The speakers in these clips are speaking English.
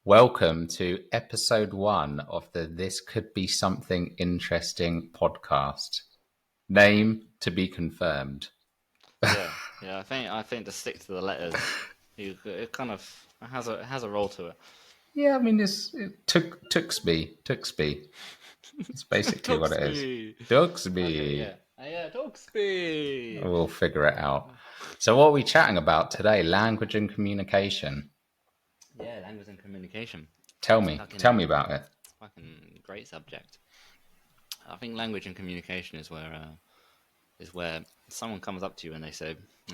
Welcome to episode 1 of the This Could Be Something Interesting podcast. Name to be confirmed. Yeah. I think to stick to the letters, it kind of has a role to it. Yeah, I mean, it Tooksby. It's basically what it is. Toxby. Okay, Tooksby. yeah, Toxby. We'll figure it out. So what are we chatting about today? Language and communication. Yeah, language and communication. Tell It's me. Tell fucking, me about it. it's fucking great subject. I think language and communication is where someone comes up to you and they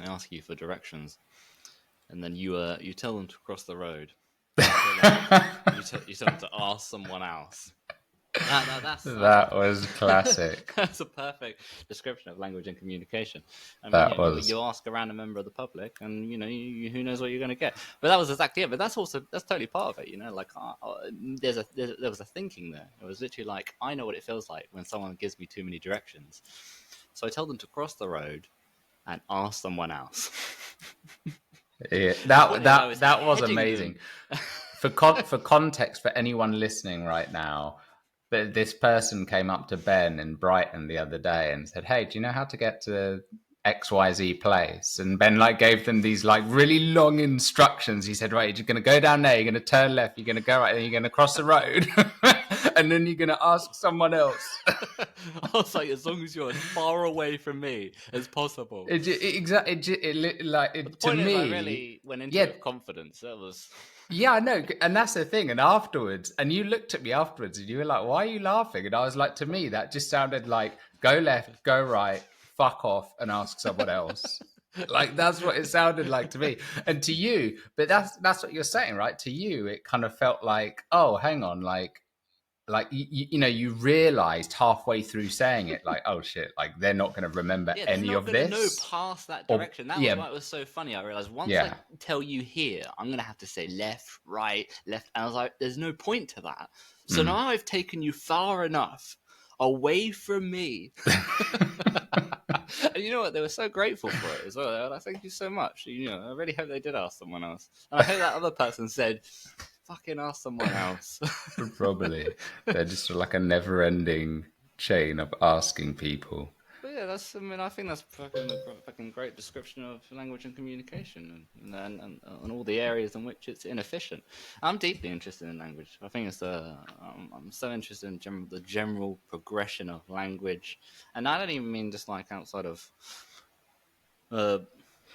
ask you for directions, and then you tell them to cross the road. You tell them to ask someone else. That was classic. That's a perfect description of language and communication. I mean, That you was. you ask a random member of the public, and who knows what you're going to get. But that was exactly it. But that's totally part of it. Like there was a thinking there. It was literally like, I know what it feels like when someone gives me too many directions, so I tell them to cross the road and ask someone else. Yeah, Funny, that was hedging amazing. them. For context, for anyone listening right now, that this person came up to Ben in Brighton the other day and said, "Hey, do you know how to get to XYZ place?" And Ben gave them these really long instructions. He said, "Right, you're going to go down there. You're going to turn left. You're going to go right. Then you're going to cross the road, and then you're going to ask someone else." I was like, as long as you're as far away from me as possible. Exactly. The To point is, I me, really went into yeah. it with confidence. That was. Yeah, I know, and that's the thing. And afterwards, and you looked at me afterwards, and you were like, "Why are you laughing?" And I was like, "To me, that just sounded like go left, go right, fuck off, and ask someone else." That's what it sounded like to me, and to you. But that's what you're saying, right? To you, it kind of felt like, "Oh, hang on, you realized halfway through saying it, oh shit, they're not going to remember Yeah, they're any not of going to know this." past that Or direction. That was yeah, why it was so funny. I realized once I yeah. tell you here, I'm going to have to say left, right, left. And I was like, there's no point to that. So now I've taken you far enough away from me. And you know what? They were so grateful for it as well. They were like, thank you so much. I really hope they did ask someone else. And I hope that other person said, fucking ask someone else. Probably. They're just like a never-ending chain of asking people. But yeah, I think that's fucking great description of language and communication, and all the areas in which it's inefficient. I'm deeply interested in language. I think I'm so interested in the general progression of language, and I don't even mean just outside of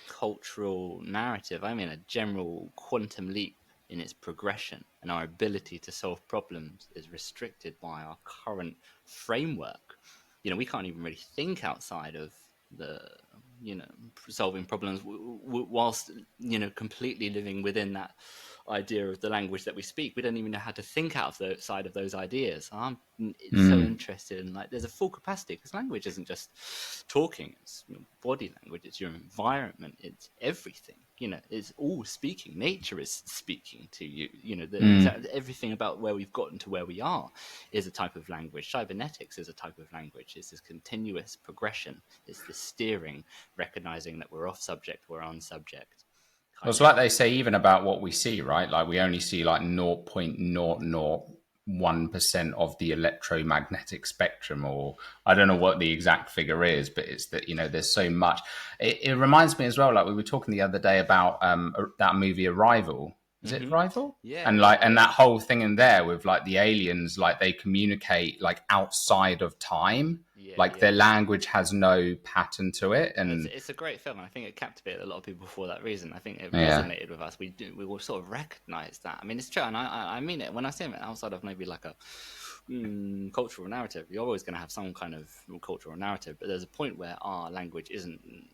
cultural narrative. I mean a general quantum leap in its progression, and our ability to solve problems is restricted by our current framework. We can't even really think outside of the solving problems whilst completely living within that idea of the language that we speak. We don't even know how to think outside of those ideas. I'm so interested in there's a full capacity, because language isn't just talking, it's your body language, it's your environment, it's everything. It's all speaking. Nature is speaking to you. Everything about where we've gotten to where we are is a type of language. Cybernetics is a type of language. It's this continuous progression. It's this steering, recognizing that we're off subject, we're on subject. Well, it's like they say even about what we see, right? We only see 0.001% of the electromagnetic spectrum, or I don't know what the exact figure is, but it's that, there's so much. It reminds me as well, we were talking the other day about that movie Arrival. Is it Arrival? Yeah. And and that whole thing in there with the aliens, they communicate outside of time. Their language has no pattern to it, and it's a great film. I think it captivated a lot of people for that reason. I think it resonated with us. We will sort of recognize that. I mean, it's true, and I mean it when I say it outside of maybe a cultural narrative. You're always going to have some kind of cultural narrative, but there's a point where our language isn't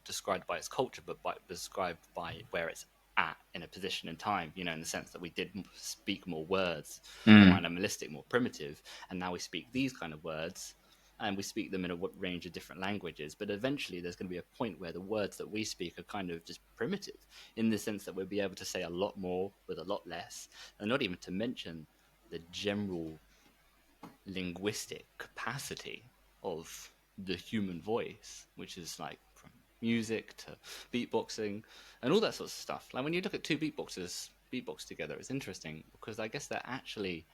described by its culture, but described by where it's at in a position in time, in the sense that we did speak more words, more animalistic, more primitive, and now we speak these kind of words, and we speak them in a range of different languages. But eventually there's going to be a point where the words that we speak are kind of just primitive, in the sense that we'll be able to say a lot more with a lot less, and not even to mention the general linguistic capacity of the human voice, which is from music to beatboxing and all that sort of stuff. When you look at two beatboxers beatbox together. It's interesting because I guess that actually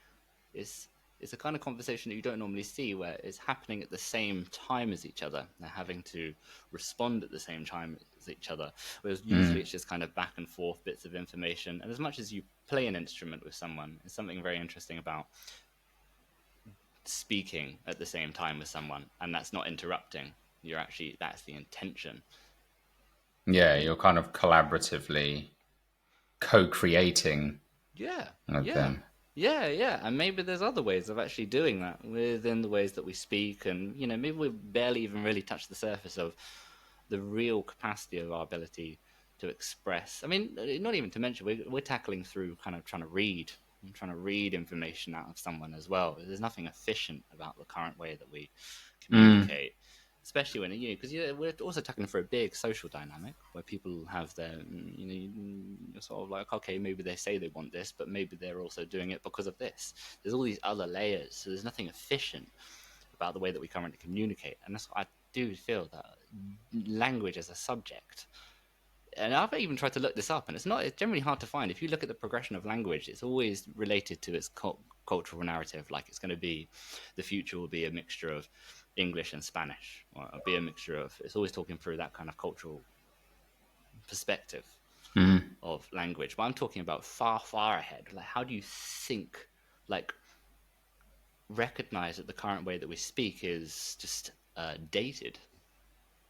is it's a kind of conversation that you don't normally see, where it's happening at the same time as each other. They're having to respond at the same time as each other, whereas usually it's just kind of back and forth bits of information. And as much as you play an instrument with someone, there's something very interesting about speaking at the same time with someone, and that's not interrupting. You're actually, that's the intention. Yeah, you're kind of collaboratively co-creating Yeah, with yeah, them. yeah. And maybe there's other ways of actually doing that within the ways that we speak, and maybe we've barely even really touched the surface of the real capacity of our ability to express. I mean, not even to mention we're tackling through kind of trying to read. I'm trying to read information out of someone as well. There's nothing efficient about the current way that we Mm. communicate, especially when because we're also tackling for a big social dynamic where people have their you're sort of like, okay, maybe they say they want this, but maybe they're also doing it because of this. There's all these other layers, so there's nothing efficient about the way that we currently communicate, and that's what I do feel that language as a subject. And I've even tried to look this up, and it's generally hard to find. If you look at the progression of language, it's always related to its cultural narrative. Like it's going to be, the future will be a mixture of English and Spanish, or it'll be a mixture of, it's always talking through that kind of cultural perspective Mm. of language. But I'm talking about far, far ahead. Like, how do you think, like, recognize that the current way that we speak is just dated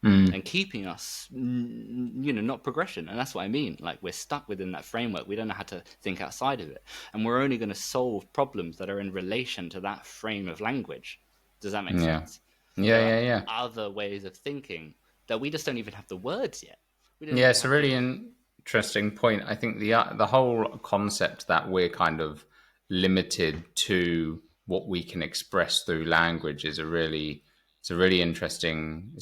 Mm. and keeping us, not progression. And that's what I mean. Like, we're stuck within that framework. We don't know how to think outside of it. And we're only going to solve problems that are in relation to that frame of language. Does that make Yeah. sense? Yeah, There are yeah, yeah. other ways of thinking that we just don't even have the words yet. We don't Yeah, even it's a have the. really interesting point. I think the whole concept that we're kind of limited to what we can express through language is a really interesting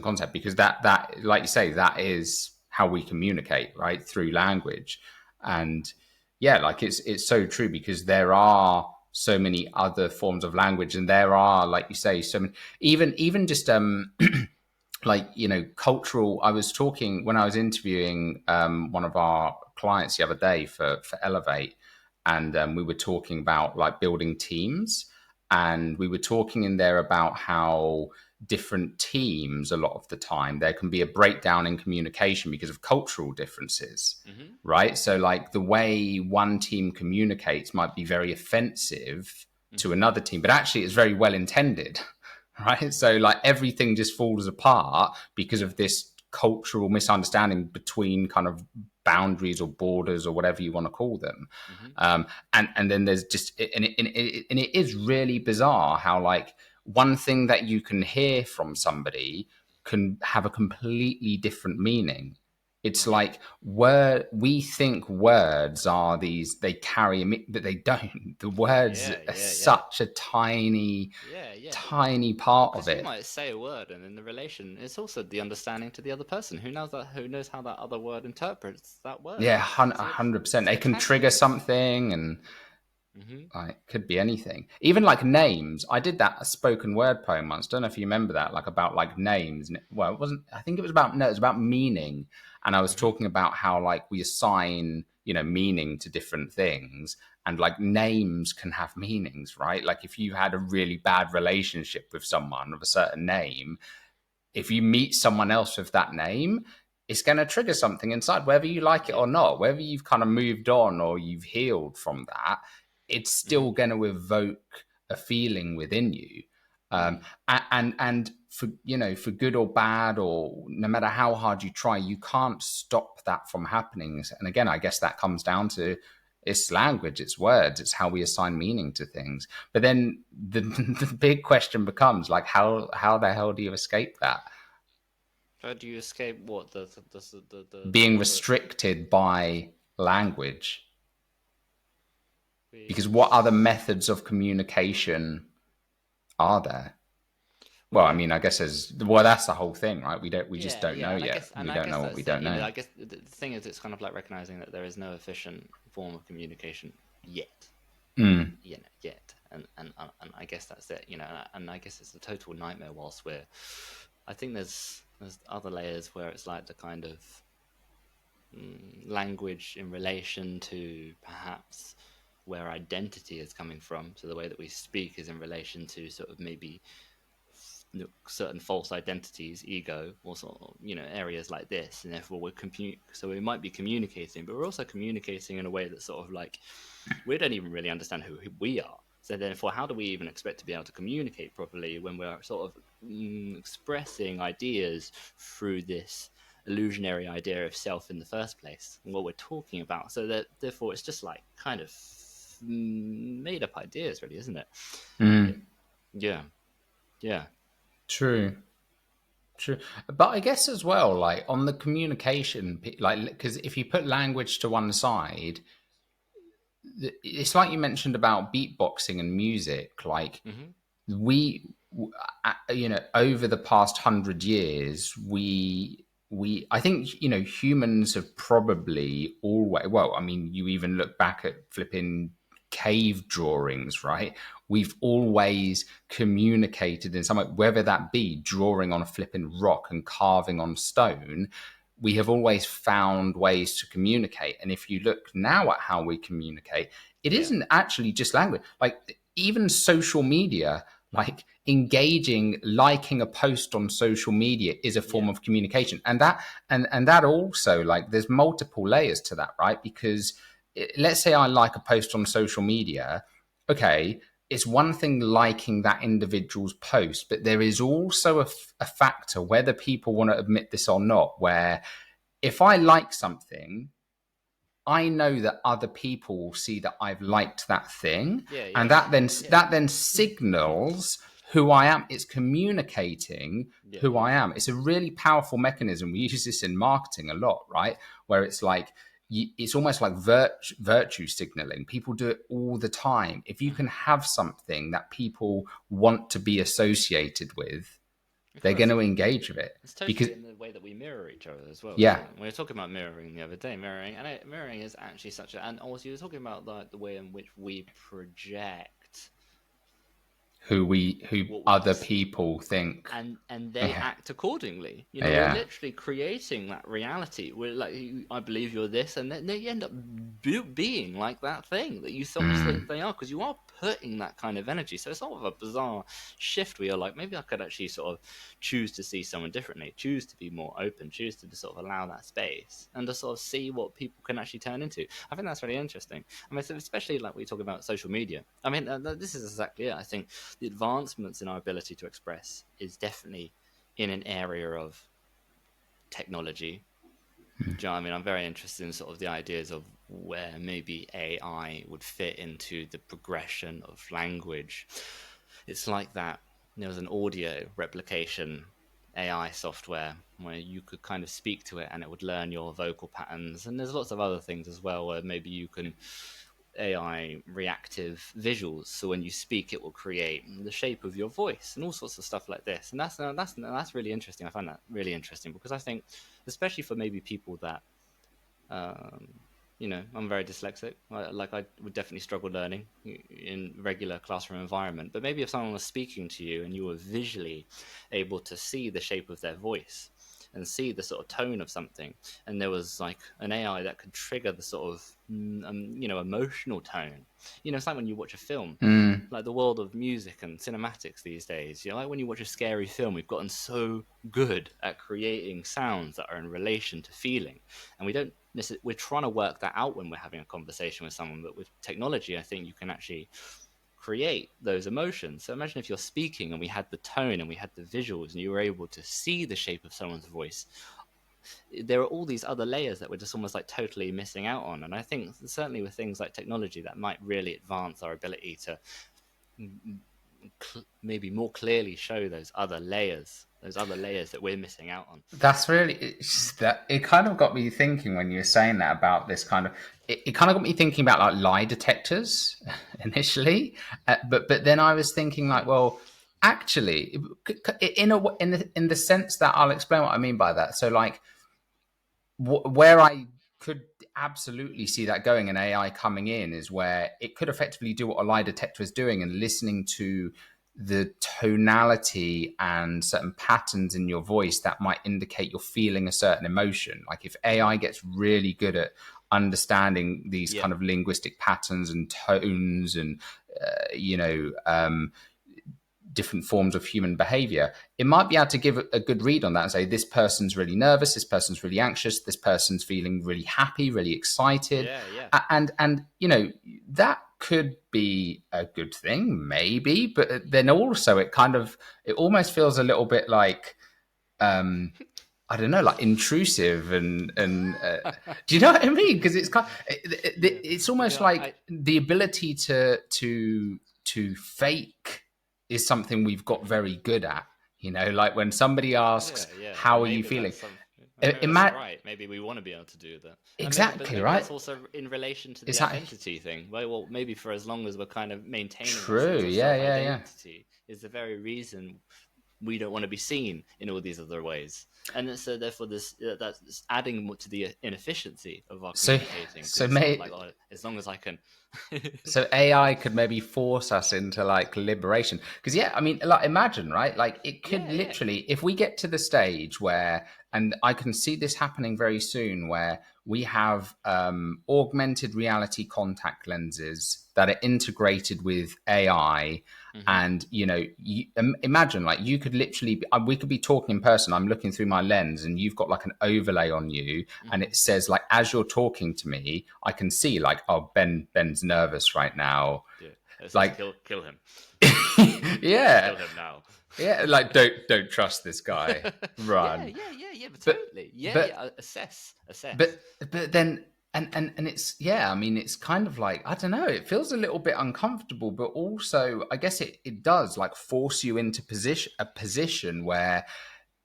concept, because that like you say, that is how we communicate, right? Through language. And yeah, like it's so true, because there are so many other forms of language, and there are, like you say, so many, even just like, cultural. I was talking when I was interviewing one of our clients the other day for Elevate, and we were talking about like building teams, and we were talking in there about how different teams, a lot of the time there can be a breakdown in communication because of cultural differences, Mm-hmm. right? So like the way one team communicates might be very offensive to Mm-hmm. another team, but actually it's very well intended. Right? So like everything just falls apart because Yeah. of this cultural misunderstanding between kind of boundaries or borders or whatever you want to call them. Mm-hmm. And then there's just, and it is really bizarre how like one thing that you can hear from somebody can have a completely different meaning. It's Mm-hmm. like we think words are these, they carry but they don't. The words Yeah. are Yeah. Yeah. such a tiny Yeah. Yeah. tiny part of Because you it. might say a word, and in the relation, it's also the understanding to the other person. Who knows that? Who knows how that other word interprets that word? Yeah, So 100%. They it can can. trigger It's. something, and Mm-hmm. like could be anything. Even like names. I did that a spoken word poem once. Don't know if you remember that, like about like names. Well, it wasn't. I think it was about, no, it was about meaning, and I was Mm-hmm. talking about how like we assign meaning to different things, and like names can have meanings, right? Like if you had a really bad relationship with someone of a certain name, if you meet someone else with that name, it's going to trigger something inside, whether you like it Yeah. or not, whether you've kind of moved on or you've healed from that, it's Mm-hmm. still going to evoke a feeling within you. Um, Mm. and for for good or bad, or no matter how hard you try, you can't stop that from happening. And again, I guess that comes down to, it's language, it's words, it's how we assign meaning to things. But then the big question becomes like, how the hell do you escape that? How do you escape what Being the restricted by language. being Because what other res- methods of communication are there? Well, I well, mean, I guess that's the whole thing, right? We just yeah, don't know yeah, and yet. We I don't guess know what we that's it. don't know. I guess the thing is, it's kind of like recognizing that there is no efficient form of communication yet. Mm, Yet, and I guess that's it. And I guess it's a total nightmare. Whilst I think there's other layers where it's like the kind of language in relation to perhaps where identity is coming from. So the way that we speak is in relation to sort of maybe certain false identities, ego, or sort of, areas like this, and therefore so we might be communicating, but we're also communicating in a way that's sort of like we don't even really understand who we are. So therefore, how do we even expect to be able to communicate properly when we're sort of expressing ideas through this illusionary idea of self in the first place and what we're talking about? So that therefore, it's just like kind of made up ideas, really, isn't it? Yeah, yeah. True. But I guess as well, like on the communication, like, because if you put language to one side, it's like you mentioned about beatboxing and music. Like Mm-hmm. we, over the past 100 years, I think, humans have probably always, well, I mean, you even look back at flipping cave drawings, right? We've always communicated in some way, whether that be drawing on a flipping rock and carving on stone. We have always found ways to communicate. And if you look now at how we communicate, it isn't actually just language. Like even social media, like engaging, liking a post on social media is a form of communication. And that also, like, there's multiple layers to that, right? Because let's say I like a post on social media. Okay, it's one thing liking that individual's post, but there is also a factor, whether people want to admit this or not, where if I like something, I know that other people will see that I've liked that thing, and that then signals who I am. It's communicating who I am. It's a really powerful mechanism. We use this in marketing a lot, right? Where it's like it's almost like virtue signaling. People do it all the time. If you can have something that people want to be associated with, they're going to engage with it. It's totally Because in the way that we mirror each other as well. yeah, We were talking about mirroring the other day. Mirroring is actually such a, and also you were talking about the way in which we project who other people think, and they act accordingly. We're yeah. literally creating that reality. We're like, I believe you're this, and then they end up being like that thing that you thought they are, because you are putting that kind of energy. So it's sort of a bizarre shift where you're like, maybe I could actually sort of choose to see someone differently, choose to be more open, choose to sort of allow that space and to sort of see what people can actually turn into. I think that's really interesting. I mean, especially like we talk about social media. I mean, this is exactly it. I think the advancements in our ability to express is definitely in an area of technology. Do you know what I mean? I'm very interested in sort of the ideas of where maybe AI would fit into the progression of language. It's like that. There was an audio replication AI software where you could kind of speak to it and it would learn your vocal patterns. And there's lots of other things as well where maybe you can AI reactive visuals. So when you speak, it will create the shape of your voice and all sorts of stuff like this. And that's really interesting. I find that really interesting because I think, especially for maybe people that, I'm very dyslexic. Like I would definitely struggle learning in regular classroom environment. But maybe if someone was speaking to you and you were visually able to see the shape of their voice and see the sort of tone of something, and there was like an AI that could trigger the sort of emotional tone. It's like when you watch a film, like the world of music and cinematics these days. Like when you watch a scary film, we've gotten so good at creating sounds that are in relation to feeling, and we're trying to work that out when we're having a conversation with someone. But with technology, I think you can actually create those emotions. So imagine if you're speaking and we had the tone and we had the visuals and you were able to see the shape of someone's voice. There are all these other layers that we're just almost like totally missing out on. And I think certainly with things like technology that might really advance our ability to maybe more clearly show those other layers that we're missing out on. That's really that. It kind of got me thinking when you were saying that about this kind of. It kind of got me thinking about like lie detectors initially, but then I was thinking like, well, actually, in the sense that I'll explain what I mean by that. So like, where I could absolutely see that going and AI coming in is where it could effectively do what a lie detector is doing and listening to the tonality and certain patterns in your voice that might indicate you're feeling a certain emotion. Like if AI gets really good at understanding these kind of linguistic patterns and tones and different forms of human behavior, it might be able to give a good read on that and say, this person's really nervous, this person's really anxious, this person's feeling really happy, really excited. And that could be a good thing, maybe, but then also it almost feels a little bit like, I don't know, like intrusive and do you know what I mean? Because it's almost like the ability to fake is something we've got very good at. Like when somebody asks, "How are you feeling?" Right. Maybe we want to be able to do that. Exactly, but maybe right? that's also in relation to the identity thing. Well, maybe for as long as we're kind of maintaining True. our sense of self-identity is the very reason we don't want to be seen in all these other ways. And so therefore that's adding to the inefficiency of our communicating. As long as I can so AI could maybe force us into like liberation, because like imagine, right, like it could literally, if we get to the stage where, and I can see this happening very soon, where we have augmented reality contact lenses that are integrated with AI. And imagine, like, you could literally we could be talking in person, I'm looking through my lens and you've got like an overlay on you, and it says, like, as you're talking to me, I can see like, oh, Ben's nervous right now. Like kill him. Kill him now. Like don't trust this guy. Run. But totally. Assess. But then and it's it's kind of like, I don't know, it feels a little bit uncomfortable, but also I guess it does like force you into a position where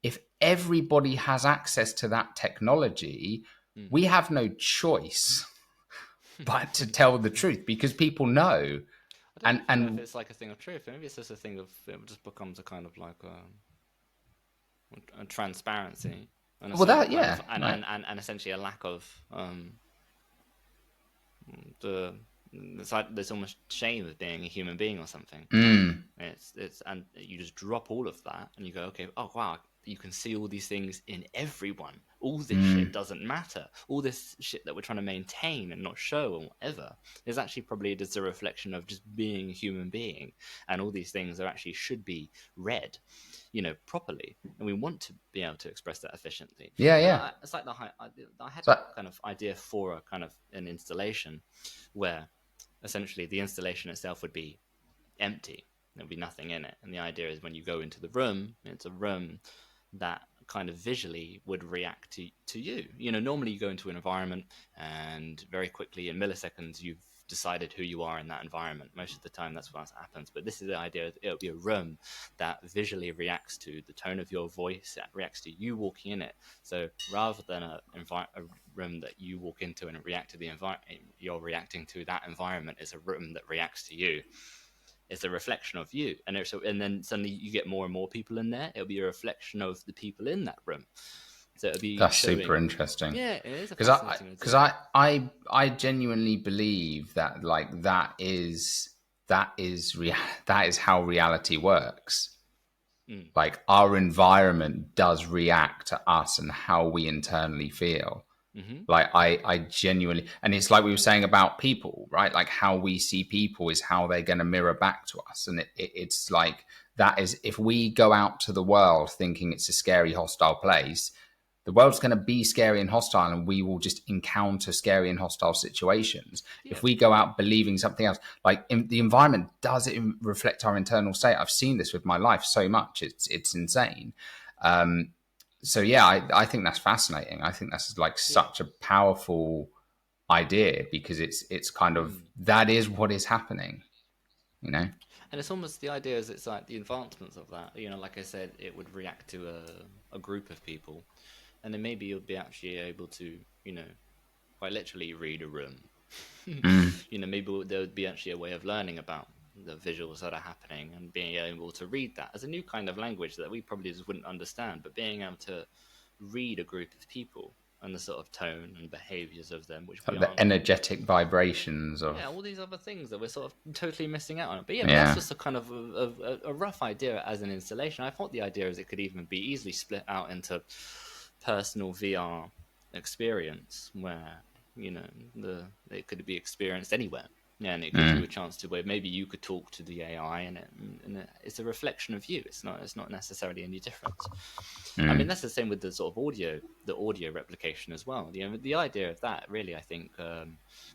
if everybody has access to that technology, we have no choice but to tell the truth, because people know. I don't know if it's like a thing of truth. Maybe it's just a thing of, it just becomes a kind of like a transparency. And and essentially a lack of there's almost shame of being a human being or something. It's and you just drop all of that and you go, okay, oh wow, you can see all these things in everyone. All this shit doesn't matter. All this shit that we're trying to maintain and not show or whatever is actually probably just a reflection of just being a human being. And all these things are actually should be read, properly. And we want to be able to express that efficiently. It's like I had that kind of idea for a kind of an installation where essentially the installation itself would be empty. There'll be nothing in it. And the idea is when you go into the room, it's a room that kind of visually would react to you. Normally you go into an environment and very quickly in milliseconds you've decided who you are in that environment. Most of the time that's what happens. But this is the idea, it'll be a room that visually reacts to the tone of your voice, that reacts to you walking in it. So rather than a room that you walk into and react to the environment, you're reacting to that environment, is a room that reacts to you. It's a reflection of you, and then suddenly you get more and more people in there. It'll be a reflection of the people in that room. So it'll be super interesting. Yeah, it is. Because I genuinely believe that like that is how reality works. Like our environment does react to us and how we internally feel. Like I genuinely, and it's like we were saying about people, right? Like how we see people is how they're going to mirror back to us. And it's like, that is, if we go out to the world thinking it's a scary, hostile place, the world's going to be scary and hostile, and we will just encounter scary and hostile situations. If we go out believing something else, like the environment does it reflect our internal state. I've seen this with my life so much. It's insane. So yeah, I think that's fascinating. I think that's like such a powerful idea, because it's kind of, that is what is happening, And it's almost, the idea is, it's like the advancements of that. Like I said, it would react to a group of people, and then maybe you'll be actually able to, quite literally read a room. Maybe there would be actually a way of learning about the visuals that are happening and being able to read that as a new kind of language that we probably just wouldn't understand, but being able to read a group of people and the sort of tone and behaviors of them, which we Like the aren't. energetic vibrations of Yeah, all these other things that we're sort of totally missing out on. But yeah, but that's yeah. just a kind of a rough idea as an installation. I thought the idea is it could even be easily split out into personal VR experience where it could be experienced anywhere. Yeah, and it gives you a chance to where maybe you could talk to the AI, it's a reflection of you. It's not necessarily any different. I mean, that's the same with the sort of audio replication as well. The idea of that really, I think,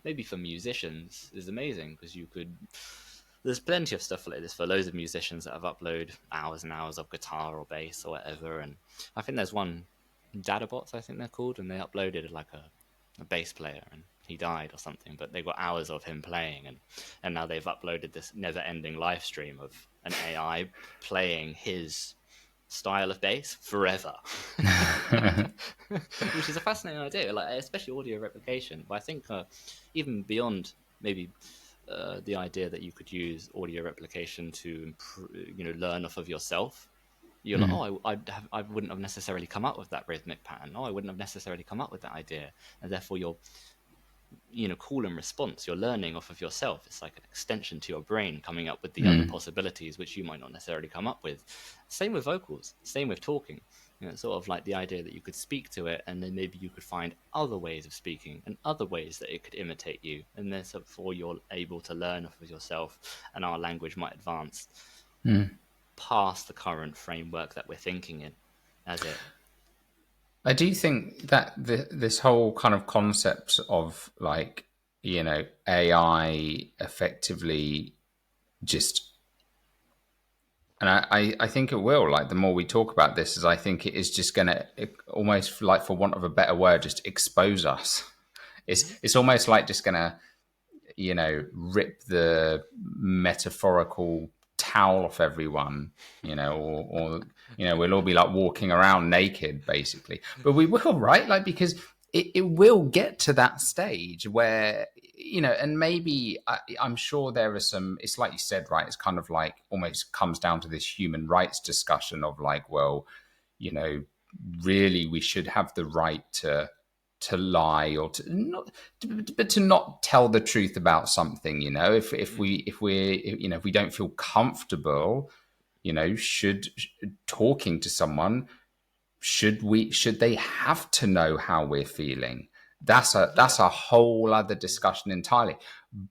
maybe for musicians is amazing because there's plenty of stuff like this for loads of musicians that have uploaded hours and hours of guitar or bass or whatever. And I think there's one, Dadabots, I think they're called, and they uploaded like a bass player and he died or something, but they got hours of him playing, and now they've uploaded this never-ending live stream of an AI playing his style of bass forever. Which is a fascinating idea, like especially audio replication. But I think even beyond maybe the idea that you could use audio replication to learn off of yourself. You're like, oh, I wouldn't have necessarily come up with that rhythmic pattern. Oh, I wouldn't have necessarily come up with that idea, and therefore you're call and response. You're learning off of yourself. It's like an extension to your brain coming up with the other possibilities which you might not necessarily come up with. Same with vocals. Same with talking. Sort of like the idea that you could speak to it, and then maybe you could find other ways of speaking and other ways that it could imitate you, and therefore you're able to learn off of yourself, and our language might advance past the current framework that we're thinking in as it. I do think that this whole kind of concept of like, AI effectively just, and I think it will, like the more we talk about this, is I think it is just going to almost, like for want of a better word, just expose us. It's almost like just going to, rip the metaphorical towel off everyone, or we'll all be like walking around naked basically. But we will, right? Like, because it will get to that stage where, and maybe I'm sure there are some, it's like you said, right? It's kind of like almost comes down to this human rights discussion of like, well, really we should have the right to lie or to not, but to not tell the truth about something. If we don't feel comfortable, should talking to someone, should they have to know how we're feeling? That's a whole other discussion entirely.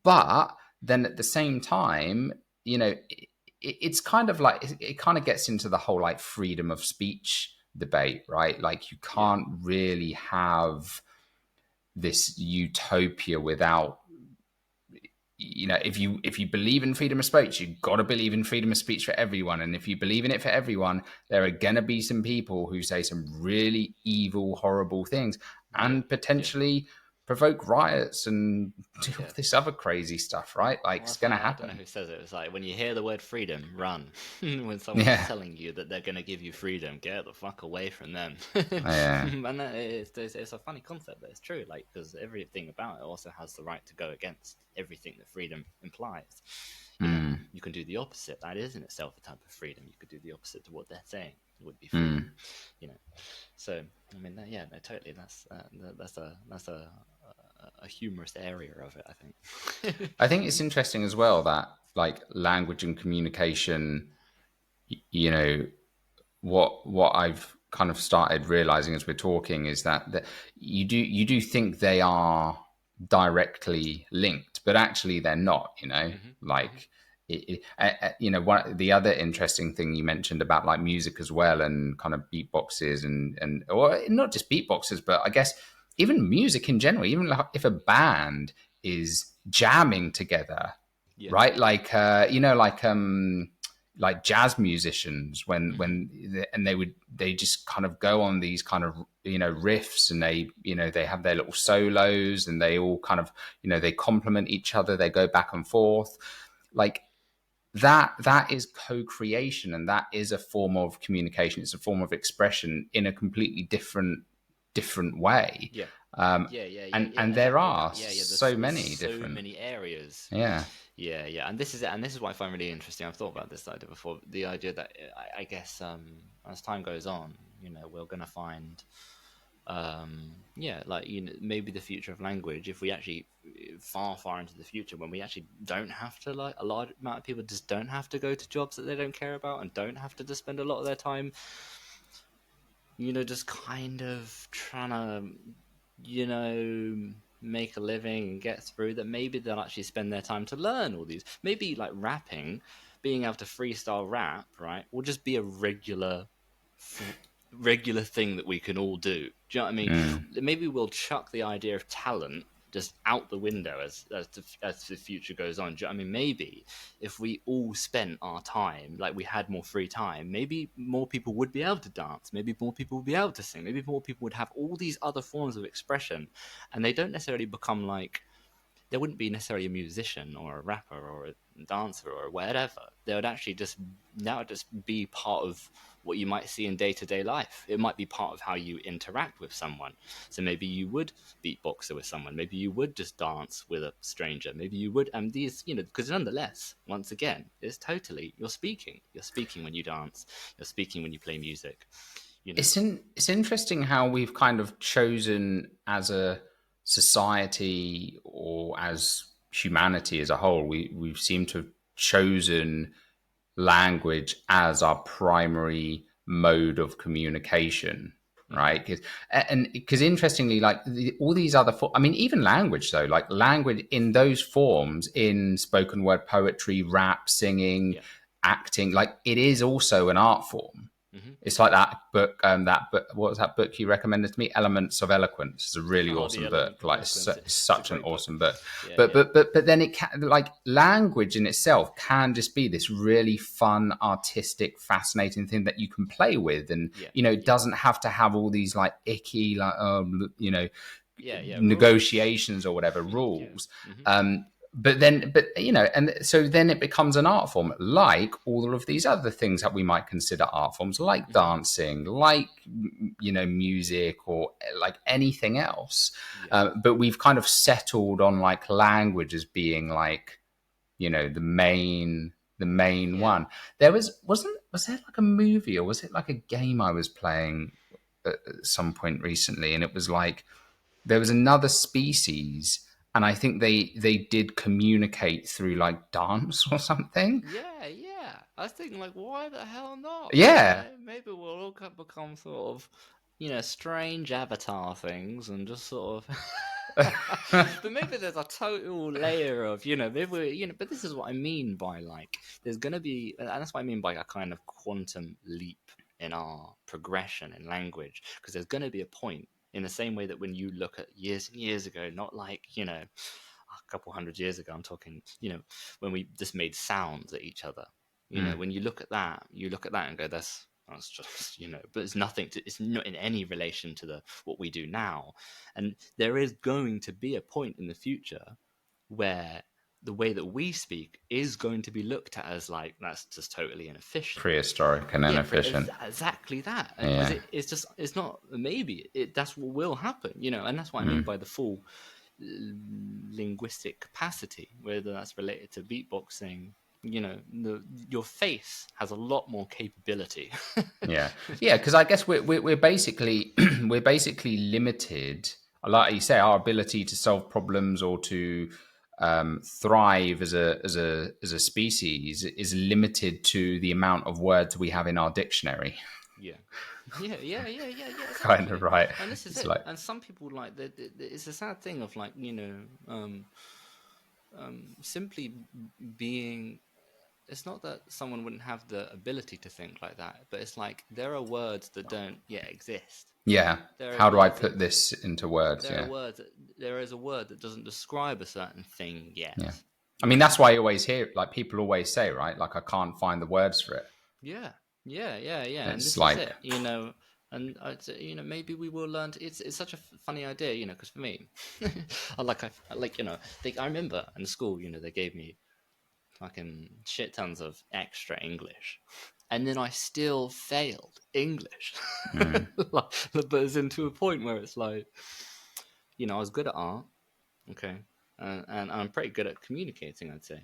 But then at the same time, it's kind of like it kind of gets into the whole like freedom of speech debate, right? Like you can't really have this utopia without, if you believe in freedom of speech, you've got to believe in freedom of speech for everyone. And if you believe in it for everyone, there are going to be some people who say some really evil, horrible things and potentially provoke riots and do all this other crazy stuff, right? Like, it's going to happen. I don't know who says it. It's like when you hear the word freedom, run. When someone's telling you that they're going to give you freedom, get the fuck away from them. And it's a funny concept, but it's true. Like, because everything about it also has the right to go against everything that freedom implies. You can do the opposite. That is in itself a type of freedom. You could do the opposite to what they're saying. It would be freedom. So I mean, totally. That's a humorous area of it, I think. I think it's interesting as well that like language and communication, what I've kind of started realizing as we're talking is that you do think they are directly linked, but actually they're not, like the other interesting thing you mentioned about like music as well, and kind of beatboxes and or not just beatboxes, but I guess even music in general, even like if a band is jamming together, right? Like, like jazz musicians they just kind of go on these kind of, riffs, and they have their little solos, and they all kind of, they complement each other. They go back and forth. Like, that is co-creation, and that is a form of communication. It's a form of expression in a completely different way. And there are so many areas. Yeah, and this is what I find really interesting. I've thought about this idea before. The idea that I guess as time goes on, we're going to find Yeah, like, maybe the future of language, if we actually far into the future, when we actually don't have to, like, a large amount of people just don't have to go to jobs that they don't care about and don't have to just spend a lot of their time, just kind of trying to, make a living and get through, that maybe they'll actually spend their time to learn all these. Maybe like rapping, being able to freestyle rap, right, will just be a regular thing that we can all do. Do you know what I mean? Mm. Maybe we'll chuck the idea of talent just out the window as the future goes on. Do you know what I mean? Maybe if we all spent our time, like we had more free time, maybe more people would be able to dance. Maybe more people would be able to sing. Maybe more people would have all these other forms of expression, and they don't necessarily become like, there wouldn't be necessarily a musician or a rapper or a dancer or whatever. They would actually just be part of what you might see in day-to-day life. It might be part of how you interact with someone. So maybe you would beatbox with someone. Maybe you would just dance with a stranger. Maybe you would, and these, because nonetheless, once again, it's totally, you're speaking. You're speaking when you dance. You're speaking when you play music. It's interesting how we've kind of chosen as a society, or as humanity as a whole, we've seemed to have chosen language as our primary mode of communication, right? Because interestingly, like all these other I mean, even language though, like language in those forms, in spoken word poetry, rap, singing, Yeah. acting, like it is also an art form. Mm-hmm. It's like that book, what was that book you recommended to me? Elements of Eloquence. It's a really Oh, the awesome book. Element of Like Eloquence. It's a such an great book. awesome book. Yeah, But yeah. but then it can, like, language in itself can just be this really fun, artistic, fascinating thing that you can play with, and Yeah, it doesn't have to have all these like icky, like yeah, rules. negotiations or whatever Yeah. rules. Mm-hmm. But and so then it becomes an art form, like all of these other things that we might consider art forms, like Mm-hmm. dancing, like music, or like anything else. Yeah. But we've kind of settled on like language as being like the main Yeah. one. Was there like a movie, or was it like a game I was playing at some point recently, and it was like there was another species, and I think they did communicate through like dance or something. Yeah, yeah. I was thinking, like, why the hell not? Yeah. Maybe we'll all become sort of, strange avatar things and just sort of. But maybe there's a total layer of, maybe but this is what I mean by, like, there's going to be, and that's what I mean by a kind of quantum leap in our progression in language, because there's going to be a point, in the same way that when you look at years and years ago, not like, a couple hundred years ago, I'm talking, when we just made sounds at each other. When you look at that, and go, that's just, but it's nothing to, it's not in any relation to what we do now. And there is going to be a point in the future where the way that we speak is going to be looked at as like, that's just totally inefficient. Prehistoric and Yeah, inefficient. exactly that. Because Yeah. it's not, maybe that's what will happen, and that's what I mean by the full linguistic capacity, whether that's related to beatboxing. Your face has a lot more capability. Yeah, yeah, because I guess we're basically we're basically limited, like you say, our ability to solve problems or to thrive as a species is limited to the amount of words we have in our dictionary. Yeah, yeah, Kind of exactly. right. And this is It's it. like, And some people, like, it's a sad thing of, like, simply being. It's not that someone wouldn't have the ability to think like that, but it's like there are words that don't yet exist. yeah, There are how do I words that put this into words? there are Yeah, words that there is a word that doesn't describe a certain thing yet. yeah. I mean, that's why I always hear, like, people always say, right, like, I can't find the words for it. Yeah, yeah. And It's this is like, it, And I'd say, maybe we will learn. It's such a funny idea, because for me, I like, I remember in school, they gave me fucking shit tons of extra English, and then I still failed English. But it's into a point where it's like, I was good at art, okay, and I'm pretty good at communicating, I'd say.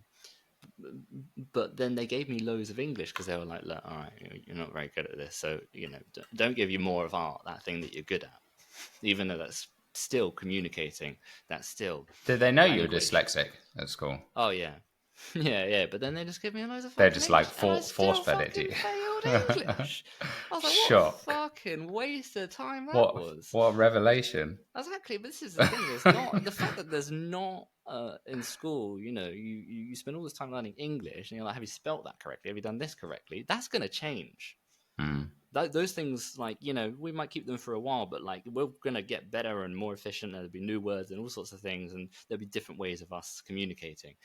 But then they gave me loads of English because they were like, look, all right, you're not very good at this, so don't give you more of art, that thing that you're good at. even though that's still communicating. That's still Did they know you were language. dyslexic at school? Oh yeah, yeah. But then they just give me loads of They're fucking just like English, and I force still fed it to fucking you. failed English. I was like, what a Shock. fucking waste of time that What was. what a revelation. Exactly, but this is the thing. There's not the fact that there's not in school. You spend all this time learning English, and you're like, have you spelt that correctly? Have you done this correctly? That's gonna change. Mm. Those things, like, we might keep them for a while, but like we're gonna get better and more efficient. There'll be new words and all sorts of things, and there'll be different ways of us communicating.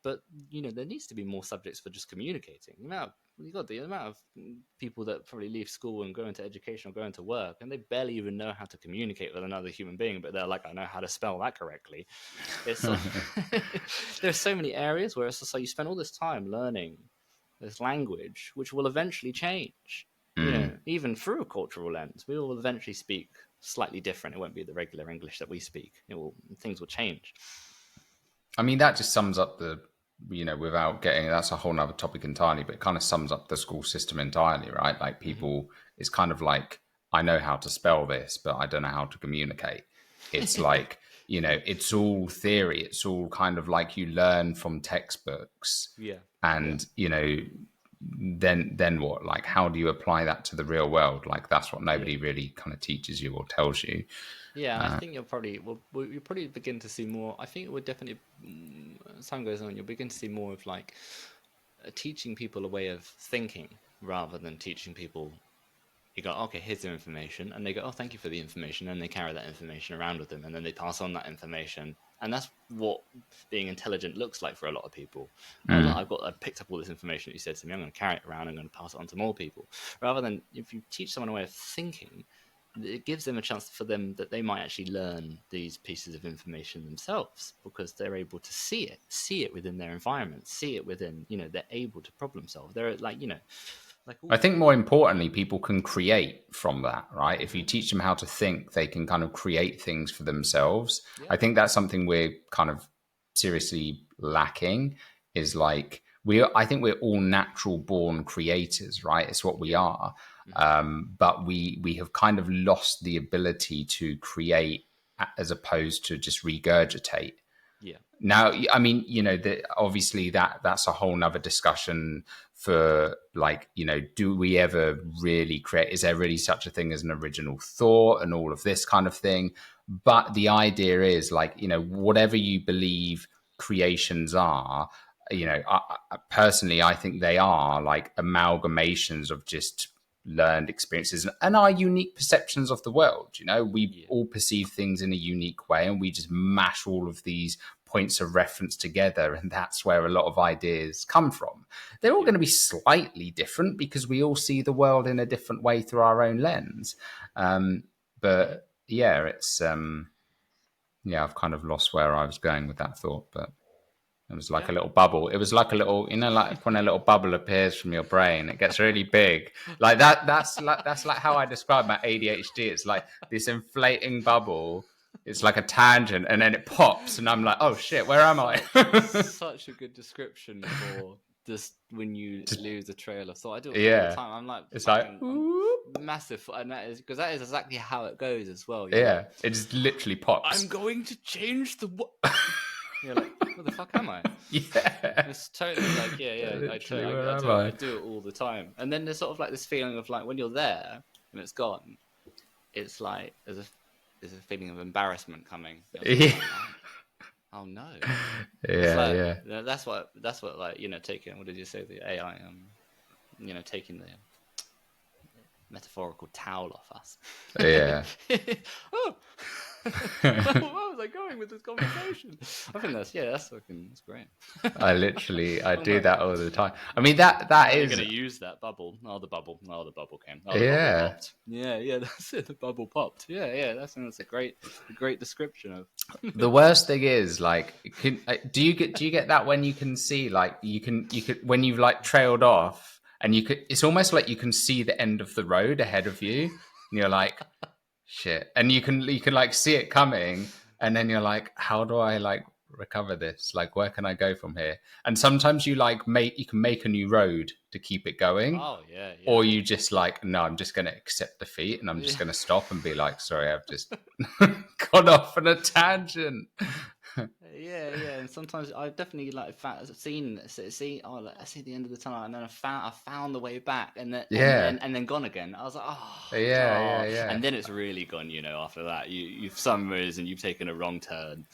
But there needs to be more subjects for just communicating. The amount of people that probably leave school and go into education or go into work, and they barely even know how to communicate with another human being, but they're like, I know how to spell that correctly. It's there's so many areas where it's just like you spend all this time learning this language, which will eventually change. Even through a cultural lens, we will eventually speak slightly different. It won't be the regular English that we speak. Things will change. I mean, that just sums up without getting, that's a whole nother topic entirely, but it kind of sums up the school system entirely, right? Like people, it's kind of like, I know how to spell this, but I don't know how to communicate. It's like, it's all theory. It's all kind of like you learn from textbooks. Yeah. And, then what? Like, how do you apply that to the real world? Like, that's what nobody really kind of teaches you or tells you. Yeah, I think you'll probably begin to see more. I think it would definitely, as time goes on, you'll begin to see more of like teaching people a way of thinking rather than teaching people. You go, okay, here's the information, and they go, oh, thank you for the information, and they carry that information around with them, and then they pass on that information, and that's what being intelligent looks like for a lot of people. I picked up all this information that you said to me. I'm going to carry it around. I'm going to pass it on to more people, rather than if you teach someone a way of thinking. It gives them a chance for them that they might actually learn these pieces of information themselves because they're able to see it within their environment, see it within, they're able to problem solve. They're like, I think more importantly, people can create from that, right? If you teach them how to think, they can kind of create things for themselves. Yeah. I think that's something we're kind of seriously lacking is like, I think we're all natural born creators, right? It's what we are. But we have kind of lost the ability to create as opposed to just regurgitate. Yeah. Now, I mean, obviously that's a whole nother discussion for like, do we ever really create? Is there really such a thing as an original thought and all of this kind of thing? But the idea is like, whatever you believe creations are, personally, I think they are like amalgamations of just learned experiences and our unique perceptions of the world. We all perceive things in a unique way, and we just mash all of these points of reference together, and that's where a lot of ideas come from. They're all going to be slightly different because we all see the world in a different way through our own lens. But yeah, it's I've kind of lost where I was going with that thought, but it was like a little bubble. It was like a little, like when a little bubble appears from your brain, it gets really big. Like that. That's like how I describe my ADHD. It's like this inflating bubble. It's like a tangent, and then it pops, and I'm like, oh shit, where am I? Such a good description for just when you lose a trail of thought. I do it all the time. I'm like, it's like massive, and that is because that is exactly how it goes as well. Like, it just literally pops. I'm going to change the. You're like, what the fuck am I? Yeah. It's totally like, I do it all the time. And then there's sort of like this feeling of like when you're there and it's gone, it's like there's a feeling of embarrassment coming. Yeah. Like, oh no. Yeah, yeah. That's what like, taking, what did you say, the AI, taking the metaphorical towel off us. Yeah. Oh. Where was I going with this conversation? I think that's great. I do that all the time. I mean, that is. You're going to use that bubble. The bubble came. The bubble popped. Yeah, that's it. The bubble popped. Yeah. That's a great description of. The worst thing is, like, do you get that when you can see, like, you could when you've like trailed off, and it's almost like you can see the end of the road ahead of you, and you're like. Shit, and you can like see it coming, and then you're like, how do I like recover this? Like, where can I go from here? And sometimes you can make a new road to keep it going. Oh yeah, yeah. Or you just like, no, I'm just going to accept defeat and I'm just going to stop and be like, sorry, I've just gone off on a tangent. Yeah, and sometimes I've definitely like seen oh, like, I see the end of the tunnel, and then I found the way back, and then gone again. I was like, Yeah. And then it's really gone. After that, you've for some reason you've taken a wrong turn,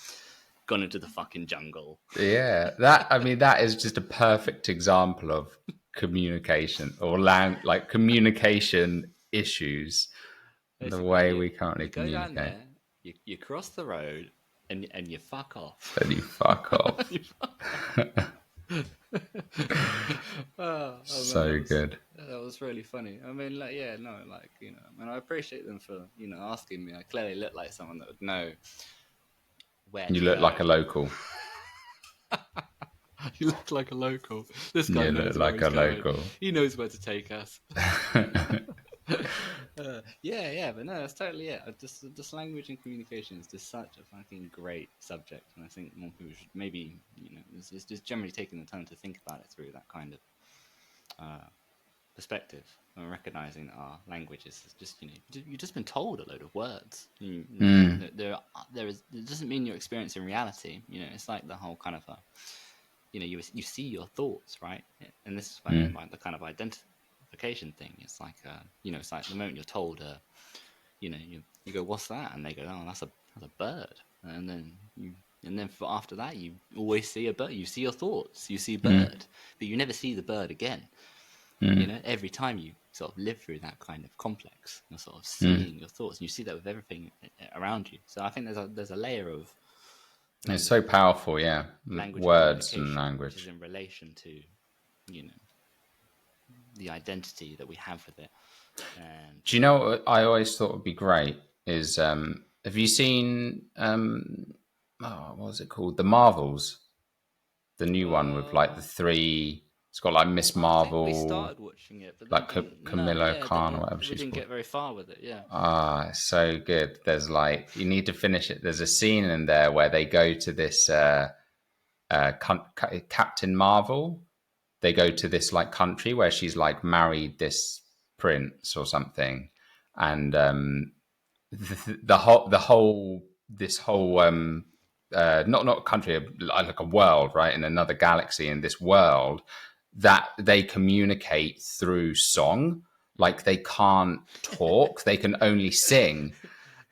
gone into the fucking jungle. Yeah, that is just a perfect example of communication or like communication issues. Basically, the way we currently you go communicate. down there, you cross the road, and you fuck off. And you fuck off. So good. That was really funny. I mean, like, yeah, no, like, and I appreciate them for, asking me. I clearly look like someone that would know where You to look go. like a local. You look like a local. This guy You knows look like a local. He knows where to take us. Yeah, but no, that's totally it. Just language and communication is just such a fucking great subject, and I think more people should maybe, it's just generally taking the time to think about it through that kind of perspective, and recognizing that our language is just, you've just been told a load of words. It doesn't mean you're experiencing reality. It's like the whole kind of you see your thoughts, right? And this is what I mean by the kind of identification thing. It's like it's like the moment you're told you go, what's that? And they go, oh, that's a bird. And then after that, you always see a bird. You see your thoughts, you see bird, but you never see the bird again. Every time you sort of live through that kind of complex, you're sort of seeing your thoughts, and you see that with everything around you. So I think there's a layer of it's so powerful, yeah. Words and language, which is in relation to the identity that we have with it. And do you know what I always thought would be great is have you seen what was it called, The Marvels, the new one with like the three, it's got like Miss Marvel. We started watching it, but like Camilla Khan or whatever she's called. We didn't get very far with it. It's so good. There's like, you need to finish it. There's a scene in there where they go to this Captain Marvel. They go to this like country where she's like married this prince or something, and this whole not country, like a world, right, in another galaxy, in this world that they communicate through song. Like they can't talk, they can only sing.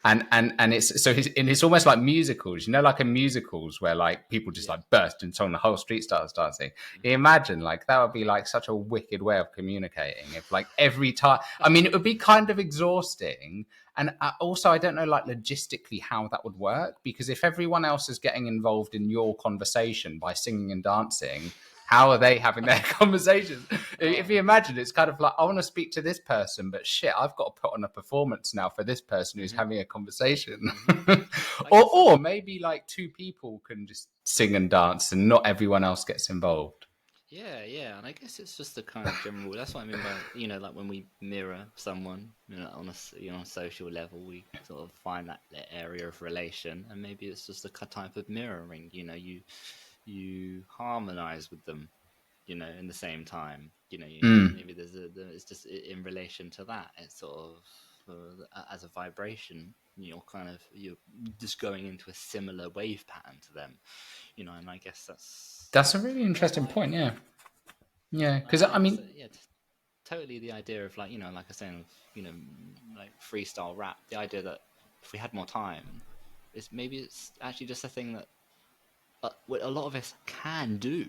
And it's almost like musicals, like in musicals where like people just like burst into song, the whole street starts dancing. You imagine like that would be like such a wicked way of communicating if like every time, I mean, it would be kind of exhausting. And also, I don't know like logistically how that would work, because if everyone else is getting involved in your conversation by singing and dancing, how are they having their conversations? If you imagine, it's kind of like, I want to speak to this person, but shit, I've got to put on a performance now for this person who's having a conversation. or maybe like two people can just sing and dance and not everyone else gets involved. Yeah, and I guess it's just the kind of general. That's what I mean by like when we mirror someone, on a social level, we sort of find that area of relation, and maybe it's just a type of mirroring. You harmonize with them, in the same time. Maybe it's just in relation to that. It's sort of as a vibration. You're just going into a similar wave pattern to them, and I guess that's a really interesting point. Yeah, because I mean, totally the idea of like like I said, like freestyle rap. The idea that if we had more time, it's actually just a thing that what a lot of us can do.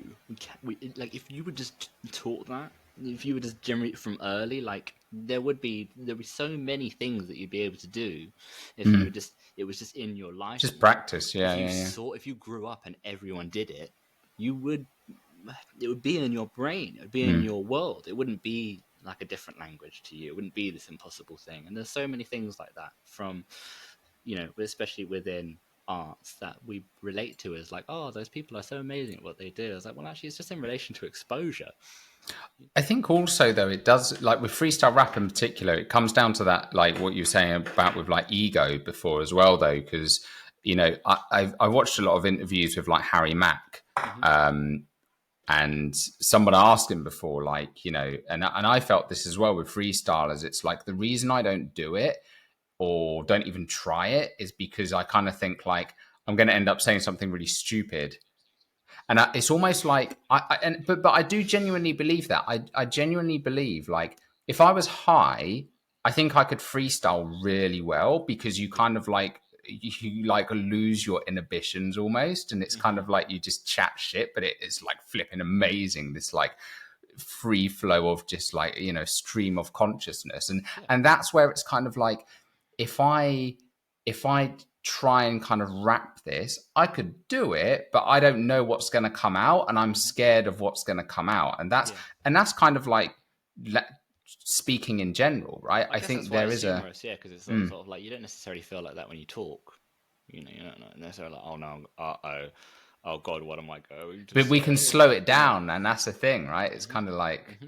Like if you would just taught that, if you would just generate from early, like there'd be so many things that you'd be able to do if you would it was just in your life. Just practice, If you grew up and everyone did it, it would be in your brain, it would be in your world. It wouldn't be like a different language to you. It wouldn't be this impossible thing. And there's so many things like that from, especially within arts that we relate to as like, oh, those people are so amazing at what they do. I was like, well, actually, it's just in relation to exposure. I think also though it does, like with freestyle rap in particular, it comes down to that, like what you were saying about with like ego before as well though, because you know, I watched a lot of interviews with like Harry Mack, and someone asked him before, like, you know, and I felt this as well with freestylers. It's like the reason I don't do it or don't even try it is because I kind of think like I'm going to end up saying something really stupid. And it's almost like but I do genuinely believe that. I genuinely believe like if I was high, I think I could freestyle really well because you kind of like you like lose your inhibitions almost, and it's kind of like you just chat shit, but it is like flipping amazing. This like free flow of just like, you know, stream of consciousness, and that's where it's kind of like if I try and kind of rap this, I could do it, but I don't know what's going to come out, and I'm scared of what's going to come out, and that's kind of like speaking in general, right? I think there is humorous, because it's sort of like you don't necessarily feel like that when you talk. You know, you don't necessarily like, oh no, oh god, what am I going to but say? we can slow it down, and that's the thing, right? It's kind of like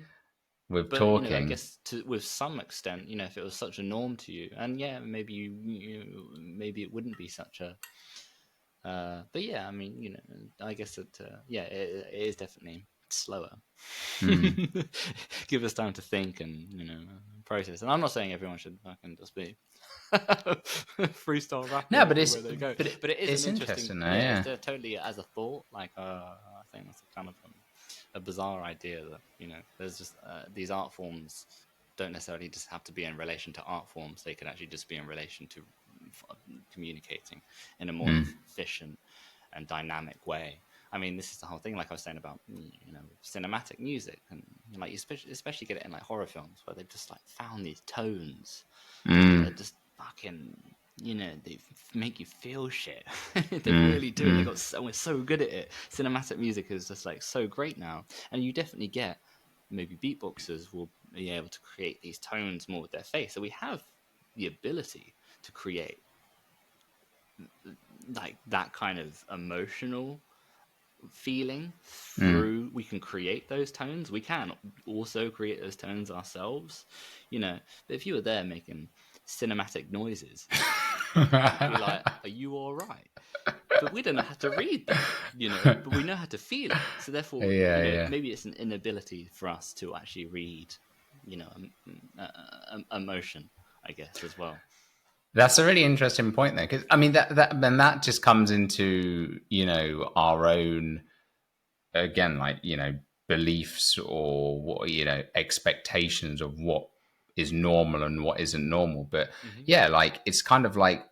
with talking. You know, I guess with some extent, you know, if it was such a norm to you, and maybe maybe it wouldn't be such a. But yeah, I mean, you know, I guess that it is definitely slower. Give us time to think and, you know, process. And I'm not saying everyone should fucking just be freestyle rap. No, but it is an interesting. It's totally as a thought. Like I think that's a kind of a bizarre idea that, you know, there's just these art forms don't necessarily just have to be in relation to art forms. They could actually just be in relation to communicating in a more efficient and dynamic way. I mean, this is the whole thing, like I was saying about, you know, cinematic music, and like you especially get it in like horror films where they've just like found these tones that are just fucking, you know, they make you feel shit. They really do. We're so good at it. Cinematic music is just like so great now, and you definitely get maybe beatboxers will be able to create these tones more with their face. So we have the ability to create like that kind of emotional feeling through we can create those tones. We can also create those tones ourselves, you know. But if you were there making cinematic noises, you'd be like, are you all right? But we don't know how to read that, you know, but we know how to feel it. So therefore, maybe it's an inability for us to actually read, you know, emotion, I guess, as well. That's a really interesting point there, because I mean that just comes into, you know, our own, again, like, you know, beliefs or what, you know, expectations of what is normal and what isn't normal. But like it's kind of like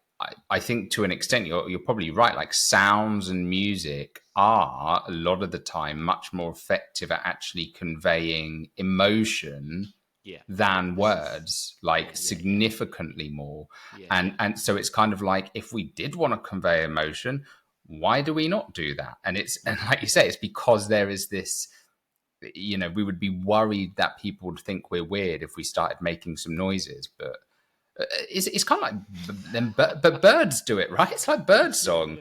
I think to an extent you're probably right. Like sounds and music are a lot of the time much more effective at actually conveying emotion than words, like significantly more. And so it's kind of like if we did want to convey emotion, why do we not do that? And like you say, it's because there is this, you know, we would be worried that people would think we're weird if we started making some noises. But it's kind of like them, but birds do it, right? It's like bird song.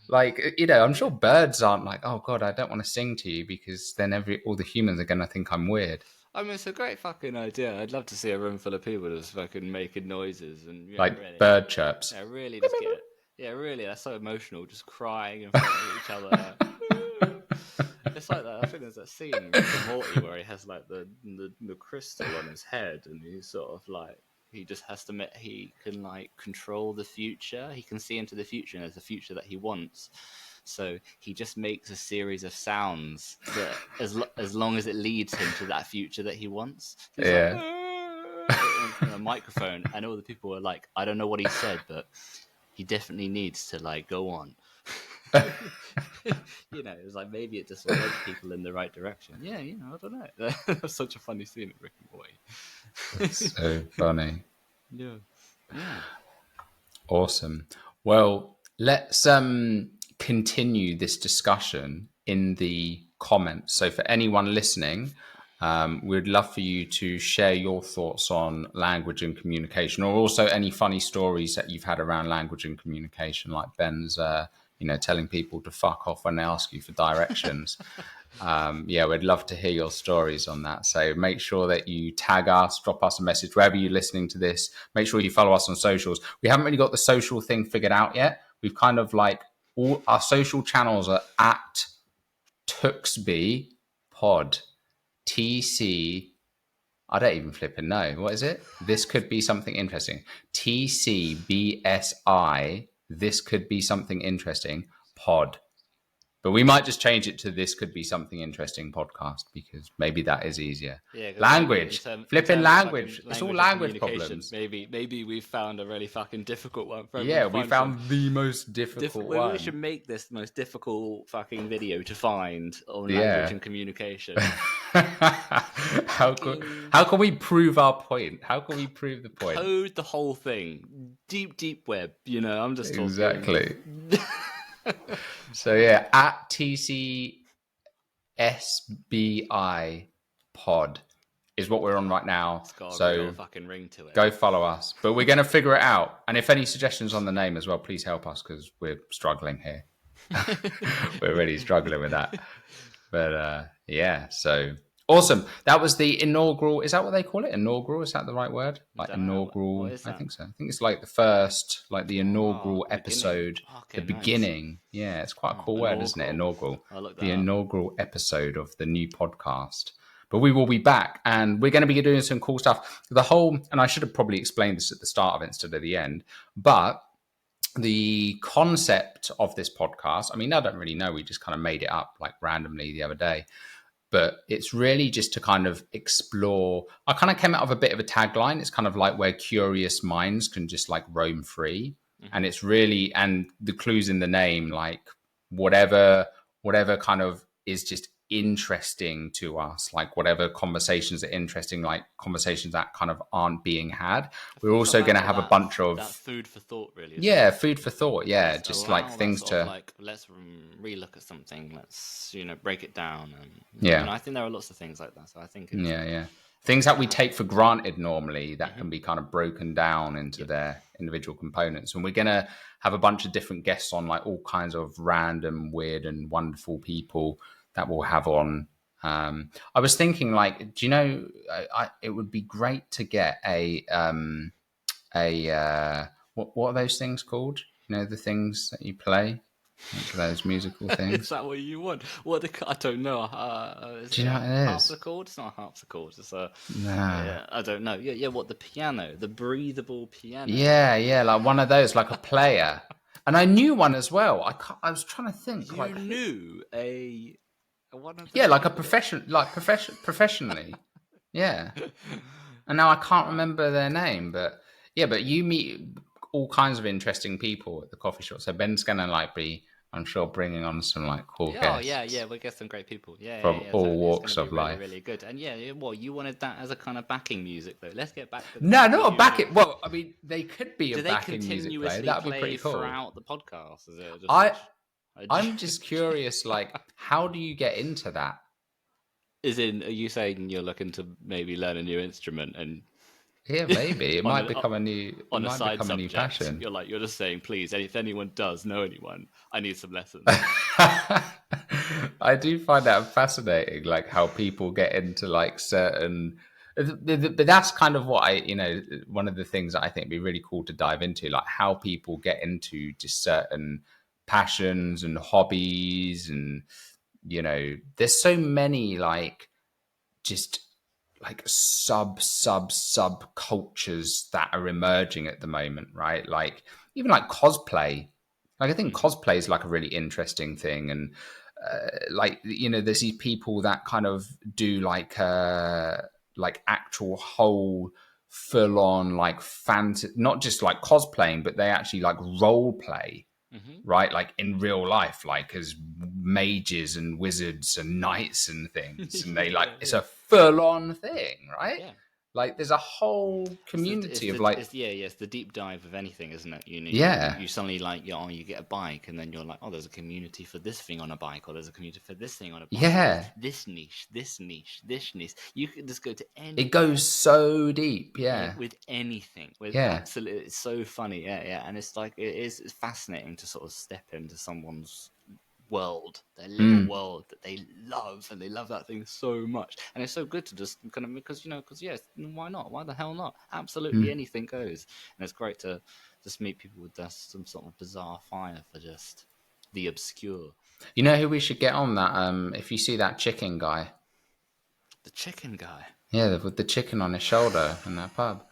Like, you know, I'm sure birds aren't like, oh god, I don't want to sing to you, because then all the humans are going to think I'm weird. I mean, it's a great fucking idea. I'd love to see a room full of people just fucking making noises and like really, bird chirps. Yeah, really, just get it. Yeah, really, that's so emotional. Just crying in front of each other. It's like that. I think there's that scene in Rick and Morty where he has like the crystal on his head, and he's sort of like he just has to he can like control the future. He can see into the future, and there's a future that he wants. So he just makes a series of sounds that, as long as it leads him to that future that he wants. So like, a microphone, and all the people are like, I don't know what he said, but he definitely needs to like go on. You know, it was like maybe it just led people in the right direction. Yeah, you know, I don't know. That's such a funny scene in Rick and Morty. That's so funny. Yeah. Awesome. Well, let's continue this discussion in the comments. So for anyone listening, we'd love for you to share your thoughts on language and communication, or also any funny stories that you've had around language and communication, like Ben's, you know, telling people to fuck off when they ask you for directions. We'd love to hear your stories on that. So make sure that you tag us, drop us a message wherever you're listening to this. Make sure you follow us on socials. We haven't really got the social thing figured out yet. we've kind of like all our social channels are at Tuxby Pod, TC. I don't even flipping know. What is it? This could be something interesting. TCBSI. This could be something interesting. Pod. But we might just change it to this could be something interesting podcast because maybe that is easier. Yeah, language. Flipping language. It's all language communication. problems. Maybe we found a really fucking difficult one. Yeah, we found the most difficult one. We should make this the most difficult fucking video to find on language and communication. How can we prove our point? How can we prove the point? Code the whole thing. Deep web. You know, I'm just talking. Exactly. So yeah, at TCSBI Pod is what we're on right now. It's got a so real fucking ring to it. Go follow us. But we're going to figure it out. And if any suggestions on the name as well, please help us because we're struggling here. We're really struggling with that. But yeah, so awesome. That was the inaugural. Is that what they call it? Inaugural? Is that the right word? Like inaugural? I think so. I think it's like the first, like the inaugural episode, the beginning. Nice. Yeah, it's quite a cool word, isn't it? Inaugural. The inaugural episode of the new podcast. But we will be back and we're going to be doing some cool stuff. And I should have probably explained this at the start of it instead of the end, but the concept of this podcast, I mean, I don't really know. We just kind of made it up like randomly the other day. But it's really just to kind of explore. I kind of came out of a bit of a tagline. It's kind of like where curious minds can just like roam free. Mm-hmm. And it's really, and the clues in the name, like whatever kind of is just interesting to us, like whatever conversations are interesting, like conversations that kind of aren't being had. We're also going to have a bunch of that food for thought, really. Yeah, food for thought. Yeah, just like things to like let's relook at something. Let's break it down. And I think there are lots of things like that. So I think things that we take for granted normally that can be kind of broken down into their individual components. And we're going to have a bunch of different guests on, like all kinds of random, weird, and wonderful people that we'll have on. I was thinking, like, do you know, it would be great to get what are those things called? You know, the things that you play, like those musical things. Is that what you want? I don't know. Do you know what it is? Harpsichord? It's not a harpsichord. It's a I don't know. Yeah. What, the piano, the breathable piano? Yeah, like one of those, like a player. And I knew one as well. I was trying to think. You knew a one of like a professionally. Yeah. And now I can't remember their name, but you meet all kinds of interesting people at the coffee shop. So Ben's going to be, I'm sure, bringing on some like cool guests. Oh yeah, we'll get some great people. From all walks of life. Really good. And you wanted that as a kind of backing music though. Let's get back to not a backing. Well, I mean, they could be a backing music play. That'd be pretty cool. Throughout the podcast, is it? I'm just curious, like, how do you get into that? Are you saying you're looking to maybe learn a new instrument and? Yeah, maybe it might become a new passion. You're just saying, please, if anyone does know anyone, I need some lessons. I do find that fascinating, like how people get into like certain. But that's kind of what one of the things that I think would be really cool to dive into, like how people get into just certain passions and hobbies, and there's so many like just like sub cultures that are emerging at the moment, right? Like even like cosplay. Like I think cosplay is like a really interesting thing, and there's these people that kind of do like actual whole full on like fantasy, not just like cosplaying, but they actually like role play. Mm-hmm. Right, like in real life, like as mages and wizards and knights and things, and they it's a full-on thing, right? Yeah. Like there's a whole community of like, it's the deep dive of anything, isn't it? You suddenly like you get a bike, and then you're like, oh, there's a community for this thing on a bike, or there's a community for this thing on a bike. Yeah, this niche. You could just go to any. It goes so deep, with anything. Absolutely, it's so funny, and it's like it's fascinating to sort of step into someone's world, their little world that they love, and they love that thing so much, and it's so good to just kind of because why not? Why the hell not? Absolutely anything goes, and it's great to just meet people with some sort of bizarre fire for just the obscure. You know who we should get on that? If you see that chicken guy, The chicken guy. yeah, with the chicken on his shoulder in that pub.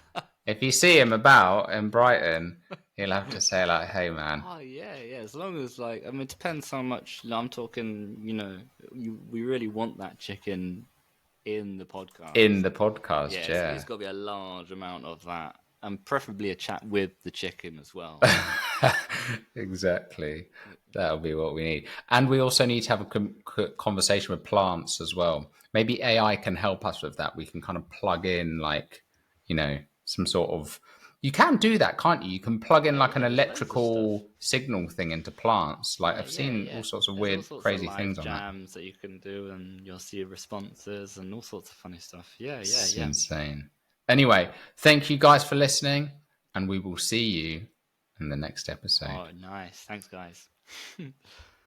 If you see him about in Brighton, he'll have to say like, "Hey, man." Oh yeah, yeah. As long as like, I mean, it depends how much. I'm talking. We really want that chicken in the podcast. In the podcast, Yeah, yeah. so it's got to be a large amount of that, and preferably a chat with the chicken as well. Exactly. That'll be what we need. And we also need to have a conversation with plants as well. Maybe AI can help us with that. We can kind of plug in, like, some sort of. You can do that, can't you? You can plug in like an there's loads of electrical signal thing into plants. Like, I've seen Yeah. all sorts of There's all weird, sorts crazy of live things on that. jams that you can do, and you'll see responses and all sorts of funny stuff. It's Yeah. insane. Anyway, thank you guys for listening, and we will see you in the next episode. Oh, nice. Thanks, guys.